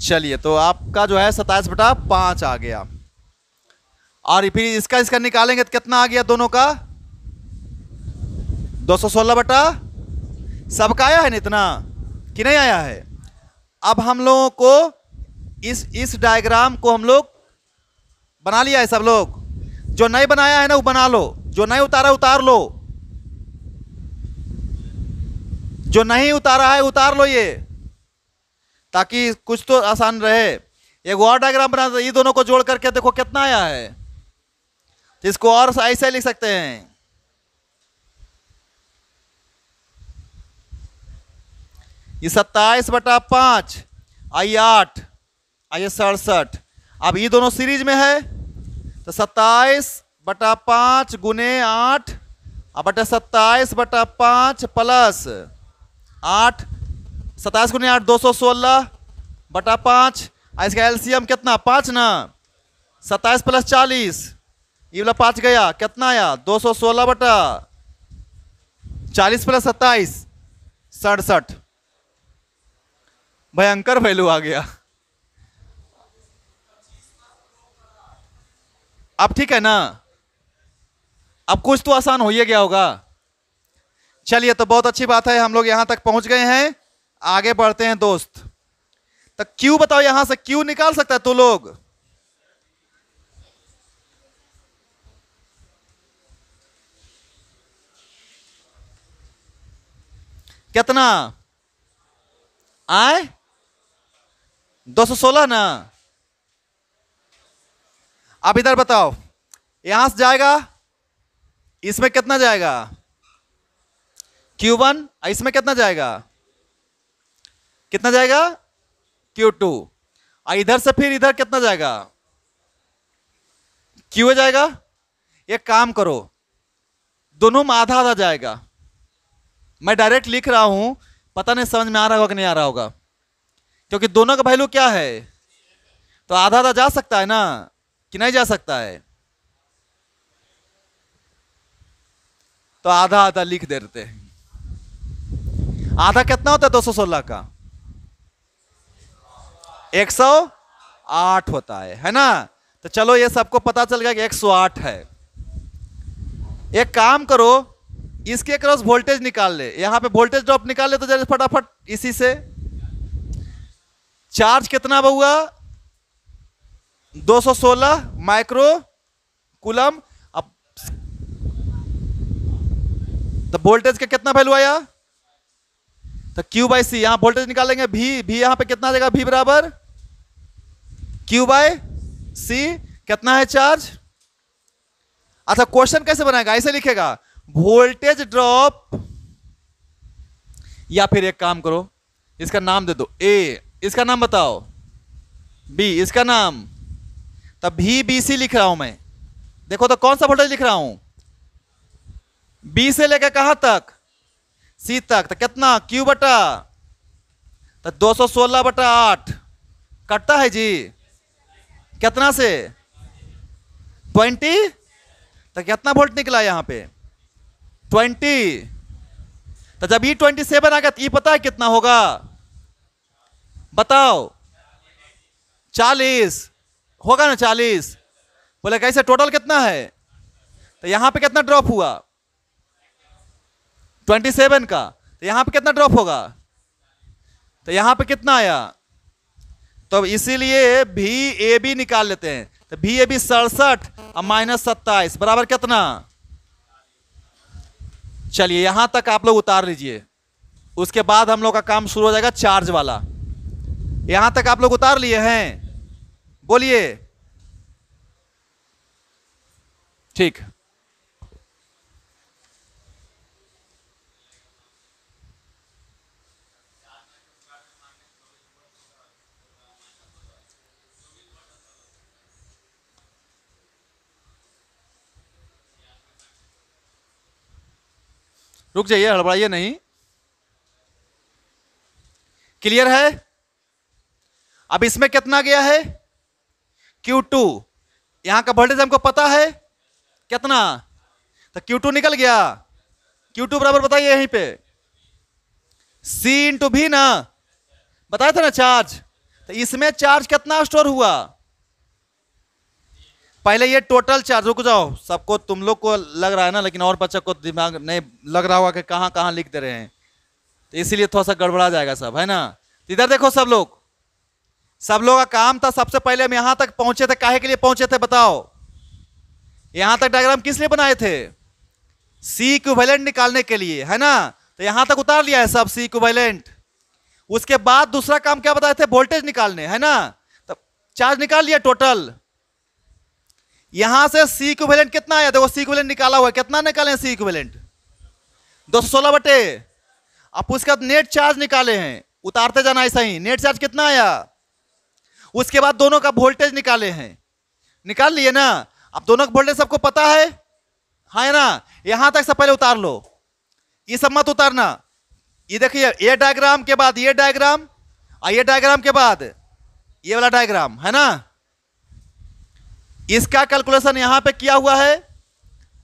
चलिए, तो आपका जो है 27/5 आ गया। और फिर इसका इसका निकालेंगे तो कितना आ गया दोनों का? 216 सबका आया है ना इतना, कि नहीं आया है? अब हम लोगों को इस डायग्राम को हम लोग बना लिया है सब लोग। जो नहीं बनाया है ना वो बना लो, जो नहीं उतारा उतार लो, जो नहीं उतारा है उतार लो ये, ताकि कुछ तो आसान रहे। एक और डायग्राम बना दो, ये दोनों को जोड़ करके देखो कितना आया है। तो इसको और ऐसे लिख सकते हैं, ये 27/5 आई 8 आई 67। अब ये दोनों सीरीज में है तो 27/5 गुने 8 अब बटा 27/5 प्लस 8, 27 गुने 8 216/5। इसका एलसीएम कितना 5 ना, 27 + 40, ये वाला 5 गया, कितना आया 216/40 + 27 67। भयंकर वैल्यू आ गया। अब ठीक है ना, अब कुछ तो आसान हो ही गया होगा। चलिए तो बहुत अच्छी बात है, हम लोग यहां तक पहुंच गए हैं, आगे बढ़ते हैं दोस्त। तो क्यू बताओ, यहां से क्यू निकाल सकता है तो लोग? कितना आए 216 ना। अब इधर बताओ, यहां से जाएगा, इसमें कितना जाएगा Q1, इसमें कितना जाएगा, कितना जाएगा Q2, और इधर से फिर इधर कितना जाएगा Q जाएगा। एक काम करो, दोनों में आधा आधा जाएगा। मैं डायरेक्ट लिख रहा हूं, पता नहीं समझ में आ रहा होगा कि नहीं आ रहा होगा, क्योंकि दोनों का वैल्यू क्या है, तो आधा आधा जा सकता है ना कि नहीं जा सकता है। तो आधा आधा लिख देते हैं। आधा कितना होता है 216 का? 108 होता है ना। तो चलो ये सबको पता चल गया कि 108 है। एक काम करो, इसके क्रॉस वोल्टेज निकाल ले, यहां पे वोल्टेज ड्रॉप निकाल ले तो जरा फटाफट इसी से। चार्ज कितना हुआ 216 माइक्रो कूलम। अब तो वोल्टेज का कितना वैल्यू आया, तो Q/C, यहां वोल्टेज निकालेंगे भी यहां पे कितना आ जाएगा, V बराबर Q/C। कितना है चार्ज? अच्छा क्वेश्चन कैसे बनाएगा, ऐसे लिखेगा वोल्टेज ड्रॉप, या फिर एक काम करो इसका नाम दे दो A, इसका नाम बताओ B, इसका नाम, तब VBC लिख रहा हूं मैं। देखो तो कौन सा वोल्टेज लिख रहा हूं, B से लेकर कहां तक, C तक। तो कितना Q बटा, तो 216/8 कटता है जी, कितना से 20। तो कितना वोल्ट निकला यहां पे 20। तो जब ये 27 आ गया तो ये पता है कितना होगा, बताओ 40 होगा ना, 40। बोले कैसे, टोटल कितना है, तो यहां पे कितना ड्रॉप हुआ 27 का, तो यहां पे कितना ड्रॉप होगा, तो यहां पे कितना आया। तो इसीलिए VAB निकाल लेते हैं। तो VAB 67 और -27 बराबर कितना। चलिए यहां तक आप लोग उतार लीजिए, उसके बाद हम लोग का काम शुरू हो जाएगा चार्ज वाला। यहां तक आप लोग उतार लिए हैं, बोलिए ठीक। रुक जाइए, हड़बड़ाइए नहीं, क्लियर है। अब इसमें कितना गया है Q2, यहां का वोल्टेज हमको पता है कितना, तो Q2 निकल गया। Q2 बराबर बताइए यहीं पे C × V ना, बताया था ना चार्ज। तो इसमें चार्ज कितना स्टोर हुआ, पहले ये टोटल चार्ज, रुक जाओ, सबको तुम लोग को लग रहा है ना, लेकिन और बच्चा को दिमाग नहीं लग रहा होगा कि कहां कहां लिख दे रहे हैं, तो इसीलिए थोड़ा सा गड़बड़ा जाएगा सब, है ना। तो इधर देखो, सब लोग का काम था, सबसे पहले हम यहां तक पहुंचे थे, काहे के लिए पहुंचे थे बताओ, यहां तक डायग्राम किस लिए बनाए थे, C इक्विवेलेंट निकालने के लिए, है ना। तो यहां तक उतार लिया है सब C इक्विवेलेंट। उसके बाद दूसरा काम क्या बताए थे, वोल्टेज निकालने, है ना। तो चार्ज निकाल लिया टोटल। यहां से सी इक्विवेलेंट कितना आया, देखो सी इक्विवेलेंट निकाला हुआ है, कितना निकाले हैं सी इक्विवेलेंट 216 बटे। अब उसके बाद नेट चार्ज निकाले हैं, उतारते जाना ऐसा ही, नेट चार्ज कितना आया। उसके बाद दोनों का वोल्टेज निकाले हैं, निकाल लिए ना। अब दोनों का वोल्टेज सबको पता है, हाँ है ना। यहां तक से पहले उतार लो, ये सब मत उतारना। ये देखिए, ये डायग्राम के बाद ये डायग्राम, और ये डायग्राम के बाद ये वाला डायग्राम है ना। इसका कैलकुलेशन यहां पे किया हुआ है,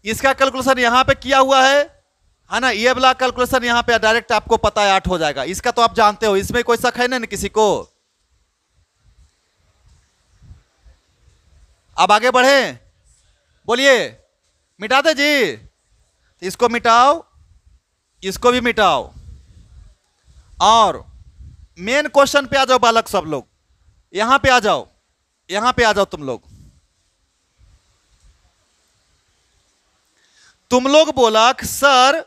इसका कैलकुलेशन यहां पे किया हुआ है ना। ये वाला कैलकुलेशन यहां पे डायरेक्ट आपको पता है 8 हो जाएगा, इसका तो आप जानते हो, इसमें कोई शक है ना किसी को। अब आगे बढ़े, बोलिए, मिटा दे जी, इसको मिटाओ, इसको भी मिटाओ, और मेन क्वेश्चन पे आ जाओ बालक सब लोग, यहां पे आ जाओ, यहां पे आ जाओ तुम लोग। तुम लोग बोला कि सर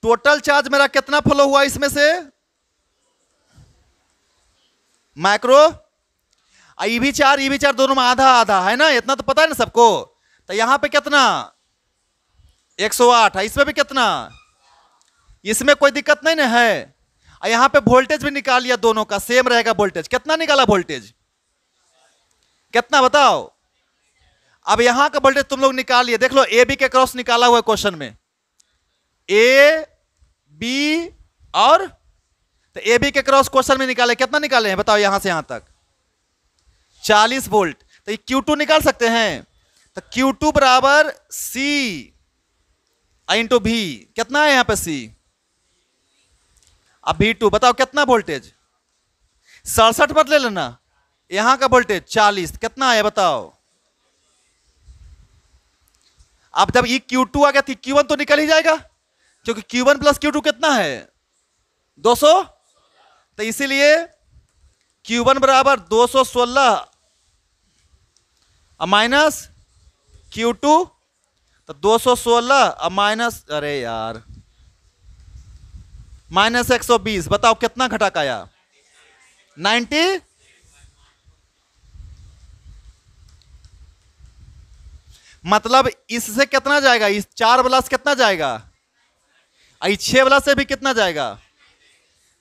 टोटल चार्ज मेरा कितना फ्लो हुआ इसमें से, माइक्रो ईवी चार दोनों में आधा आधा है ना, इतना तो पता है ना सबको। तो यहां पे कितना 108 है, इसमें भी कितना, इसमें कोई दिक्कत नहीं ना है। और यहां पे वोल्टेज भी निकाल लिया, दोनों का सेम रहेगा वोल्टेज। कितना निकाला वोल्टेज, कितना बताओ। अब यहां का वोल्टेज तुम लोग निकाल लिए, देख लो ए बी के क्रॉस निकाला हुआ है क्वेश्चन में, ए बी और, तो ए बी के क्रॉस क्वेश्चन में निकाले, कितना निकाले हैं बताओ यहां से यहां तक 40 वोल्ट। तो Q2 निकाल सकते हैं, तो Q2 बराबर C इंटू भी, कितना है यहां पे C। अब V2 बताओ कितना वोल्टेज, 67 पर ले लेना, यहां का वोल्टेज 40, कितना आया बताओ। अब जब ये Q2 आ गया तो Q1 तो निकल ही जाएगा, क्योंकि Q1 प्लस Q2 कितना है 200। तो इसीलिए Q1 बराबर 216 माइनस Q2, तो 216 माइनस, अरे यार माइनस 120, बताओ कितना घटक आया 90। मतलब इससे कितना जाएगा, इस 4 वाला से कितना जाएगा, इस 6 वाला से भी कितना जाएगा,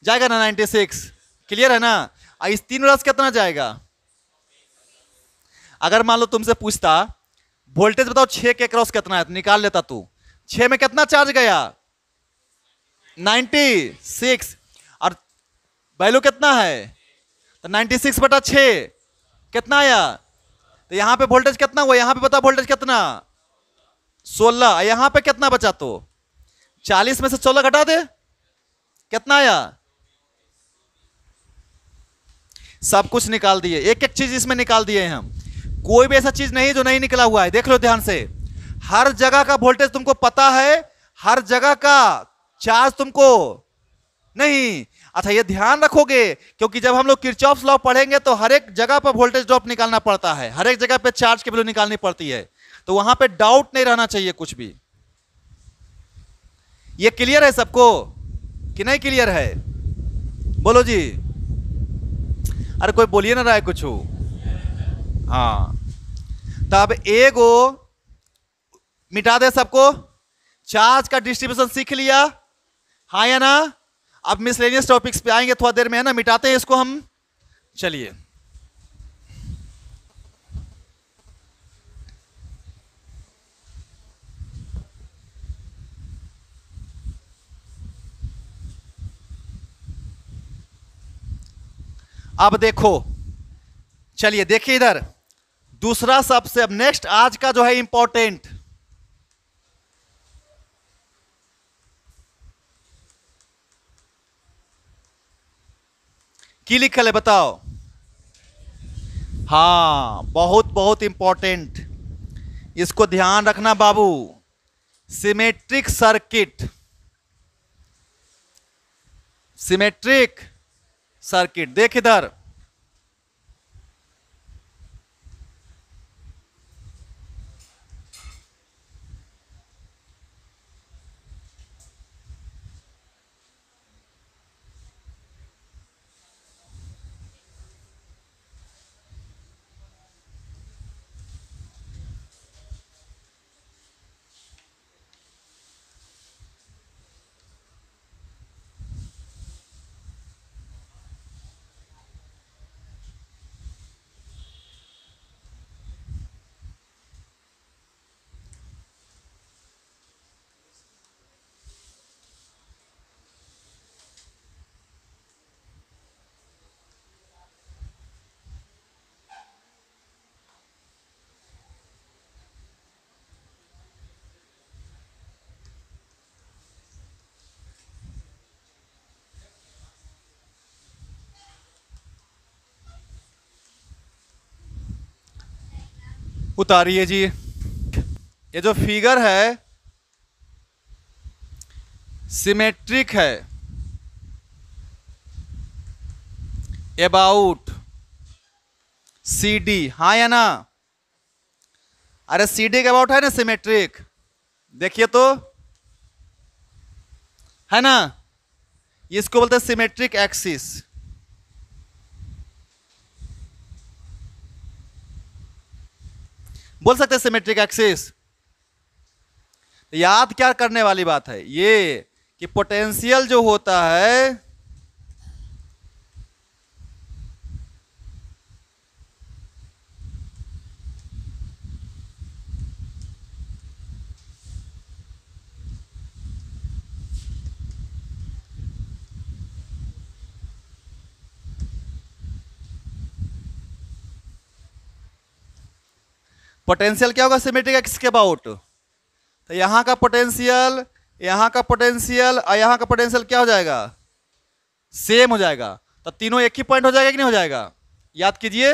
जाएगा ना 96, क्लियर है ना। इस 3 वाला से कितना जाएगा। अगर मान लो तुमसे पूछता वोल्टेज बताओ 6 के क्रॉस कितना है, तो निकाल लेता तू, 6 में कितना चार्ज गया 96, और वैल्यू कितना है तो 96 बटा 6 कितना आया। तो यहां पे वोल्टेज कितना हुआ, यहां पे बता वोल्टेज कितना 16, यहां पे कितना बचा, तो 40 में से 16 घटा दे, कितना आया। सब कुछ निकाल दिए, एक एक चीज इसमें निकाल दिए हम, कोई भी ऐसा चीज नहीं जो नहीं निकला हुआ है। देख लो ध्यान से, हर जगह का वोल्टेज तुमको पता है, हर जगह का चार्ज तुमको नहीं। अच्छा ये ध्यान रखोगे, क्योंकि जब हम लोग किरचॉफ्स लॉ पढ़ेंगे तो हर एक जगह पर वोल्टेज ड्रॉप निकालना पड़ता है, हर एक जगह पे चार्ज की वैल्यू निकालनी पड़ती है, तो वहां पे डाउट नहीं रहना चाहिए कुछ भी। ये क्लियर है सबको कि नहीं क्लियर है, बोलो जी। अरे कोई बोलिए ना रहा है कुछ। हाँ, तब एगो मिटा दे सबको, चार्ज का डिस्ट्रीब्यूशन सीख लिया, हाँ या ना। अब मिसलेनियस टॉपिक्स पे आएंगे थोड़ा देर में, है ना, मिटाते हैं इसको हम, चलिए। अब देखो, चलिए देखिए इधर, दूसरा सबसे अब नेक्स्ट आज का जो है इंपॉर्टेंट, की लिखल है बताओ। हाँ बहुत बहुत इंपॉर्टेंट, इसको ध्यान रखना बाबू। सिमेट्रिक सर्किट, सिमेट्रिक सर्किट, देख इधर, उतारिए जी। ये जो फिगर है सिमेट्रिक है अबाउट सी डी, हाँ या ना? अरे सी डी के अबाउट है ना सिमेट्रिक, देखिए तो, है ना? इसको बोलते हैं सिमेट्रिक एक्सिस। बोल सकते हैं सिमेट्रिक एक्सिस। याद क्या करने वाली बात है ये कि पोटेंशियल जो होता है पोटेंशियल क्या होगा सिमेट्रिक एक्सिस के अबाउट। तो यहां का पोटेंशियल, यहां का पोटेंशियल और यहां का पोटेंशियल क्या हो जाएगा? सेम हो जाएगा। तो तीनों एक ही पॉइंट हो जाएगा कि नहीं हो जाएगा? याद कीजिए,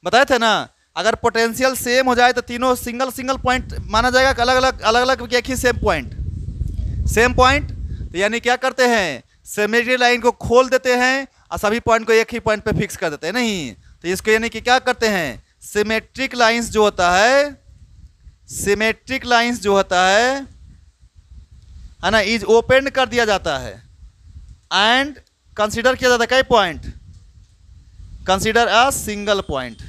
बताए थे ना, अगर पोटेंशियल सेम हो जाए तो तीनों सिंगल सिंगल पॉइंट माना जाएगा, अलग अलग एक ही सेम पॉइंट, सेम पॉइंट। तो यानी क्या करते हैं, सिमेट्रिक लाइन को खोल देते हैं और सभी पॉइंट को एक ही पॉइंट पे फिक्स कर देते हैं। नहीं, तो इसको यानी कि क्या करते हैं, सिमेट्रिक लाइंस जो होता है, सिमेट्रिक लाइंस जो होता है ना, इज ओपन कर दिया जाता है एंड कंसीडर किया जाता है कई point, consider a single point.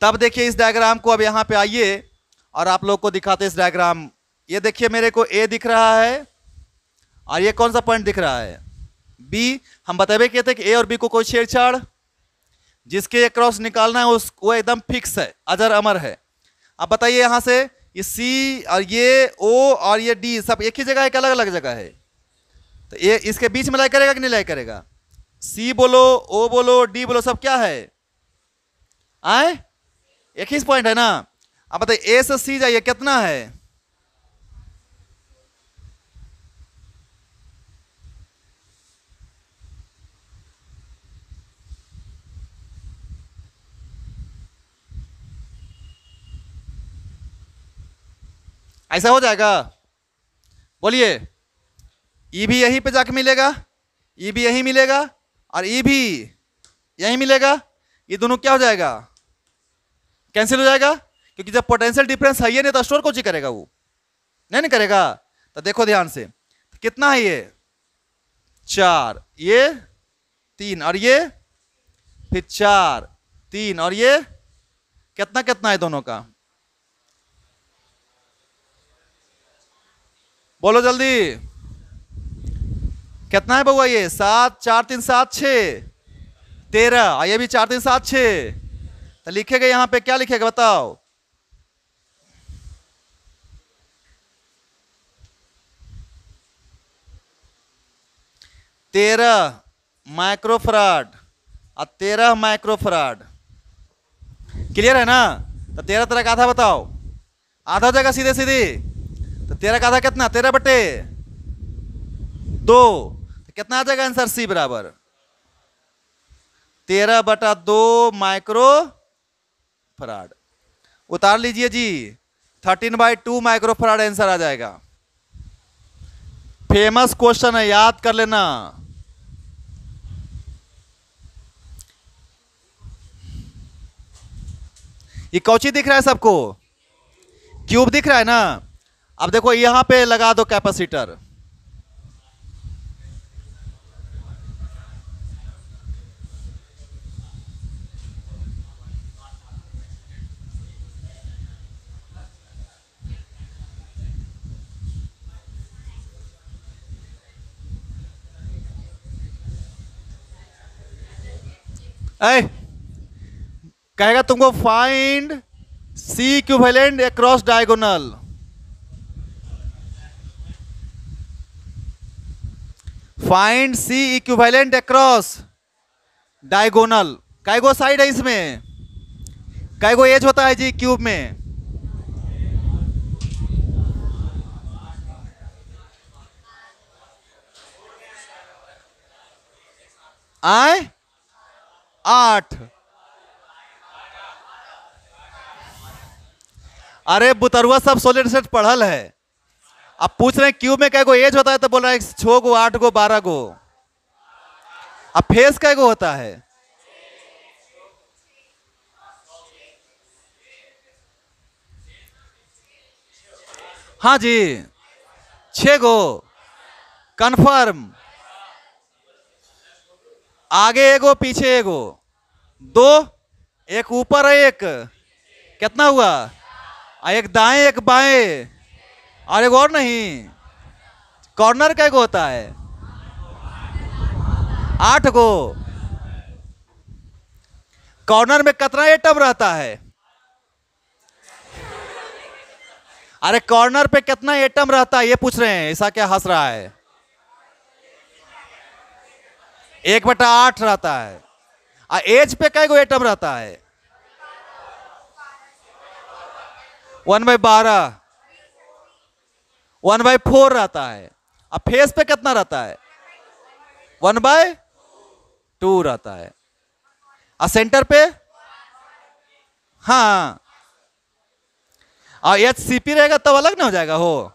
तब देखिए इस डायग्राम को, अब यहां पे आइए और आप लोग को दिखाते इस डायग्राम। ये देखिए मेरे को ए दिख रहा है और ये कौन सा पॉइंट दिख रहा है, बी। हम बताए किए थे कि ए और बी को कोई छेड़छाड़, जिसके क्रॉस निकालना है उस वो एकदम फिक्स है, अजर अमर है। अब बताइए यहां से ये सी और ये ओ और ये डी सब एक ही जगह है कि अलग अलग जगह है? तो ये इसके बीच में लाई करेगा कि नहीं लाई करेगा? सी बोलो, ओ बोलो, डी बोलो, सब क्या है, आए एक ही पॉइंट है ना। अब बताइए ए से सी जाइए, कितना है? ऐसा हो जाएगा? बोलिए, ई भी यहीं पे जाके मिलेगा, ई भी यहीं मिलेगा और ई भी यहीं मिलेगा। ये दोनों क्या हो जाएगा, कैंसिल हो जाएगा, क्योंकि जब पोटेंशियल डिफरेंस है ये नहीं तो स्टोर कौन सी करेगा, वो नहीं करेगा। तो देखो ध्यान से, कितना है ये 4, ये 3 और ये फिर 4 3 और ये कितना कितना है दोनों का, बोलो जल्दी, कितना है बउआ? ये 7 4 3 7 6 13 और ये भी 4 3 7 6। तो लिखेगा यहां पे क्या लिखेगा बताओ? तेरह माइक्रोफराड और 13 माइक्रोफराड। क्लियर है ना? तो 13 तरह का आधा बताओ, आधा हो जाएगा सीधे सीधे। तो 13 का आधा कितना, 13/2। तो कितना आ जाएगा आंसर? सी बराबर 13/2 माइक्रो फराड। उतार लीजिए जी, 13/2 माइक्रो फराड आंसर आ जाएगा। फेमस क्वेश्चन है, याद कर लेना। ये कौची दिख रहा है सबको? क्यूब दिख रहा है ना? अब देखो यहां पे लगा दो कैपेसिटर, ऐ कहेगा तुमको find C equivalent across diagonal. Find C equivalent across diagonal. कैगो साइड है इसमें, कैगो एज होता है जी क्यूब में? आए 8। अरे बुतरुआ सब सॉलिड स्टेट पढ़ल है। अब पूछ रहे हैं क्यूब में कै गो एज होता है, तो बोल रहे हैं 6 गो, 8 गो, 12 गो। अब फेस कै गो होता है? हाँ जी, 6 गो। कन्फर्म। आगे एगो पीछे एगो, 2, एक ऊपर है, एक कितना हुआ, एक दाएं एक बाएं, और एक और नहीं। कॉर्नर कै गो होता है? 8 गो। कॉर्नर में कितना एटम रहता है? अरे कॉर्नर पे कितना एटम रहता है ये पूछ रहे हैं, ऐसा क्या हंस रहा है? 1/8 रहता है। एज पे कै गो एटम रहता है? 1/12, 1/4 रहता है। अब फेस पे कितना रहता है? 1/2 रहता है। और सेंटर पे? हाँ, और एच सीपी रहेगा तब अलग ना हो जाएगा हो।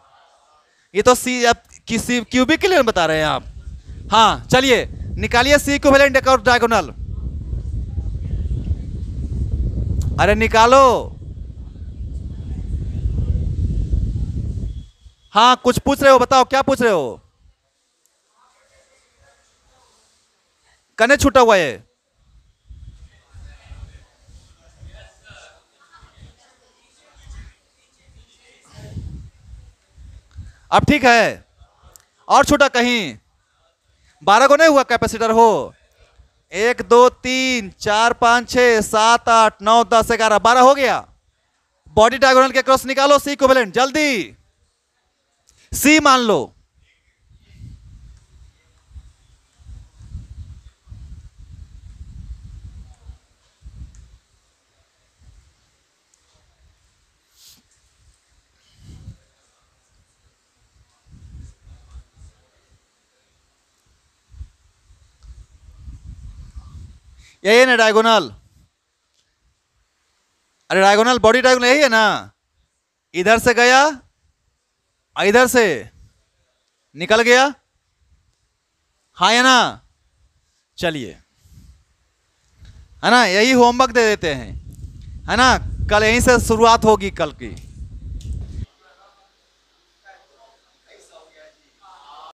ये तो सी अब किसी क्यूबिक के लिए बता रहे हैं आप। हाँ चलिए निकालिए सी इक्विवेलेंट और डायगोनल। अरे निकालो। हाँ कुछ पूछ रहे हो, बताओ क्या पूछ रहे हो? कने छूटा हुआ है? अब ठीक है, और छोटा कहीं? 12 को नहीं हुआ कैपेसिटर हो? 1 2 3 4 5 6 7 8 9 10 11 12 हो गया। बॉडी डायगोनल के क्रॉस निकालो सी इक्विवेलेंट जल्दी। सी मान लो। यही है ना डायगोनल? अरे डायगोनल बॉडी डायगोनल यही है ना? इधर से गया, इधर से निकल गया, हाँ है ना? चलिए, है ना, यही होमवर्क दे देते हैं, है ना? कल यहीं से शुरुआत होगी कल की।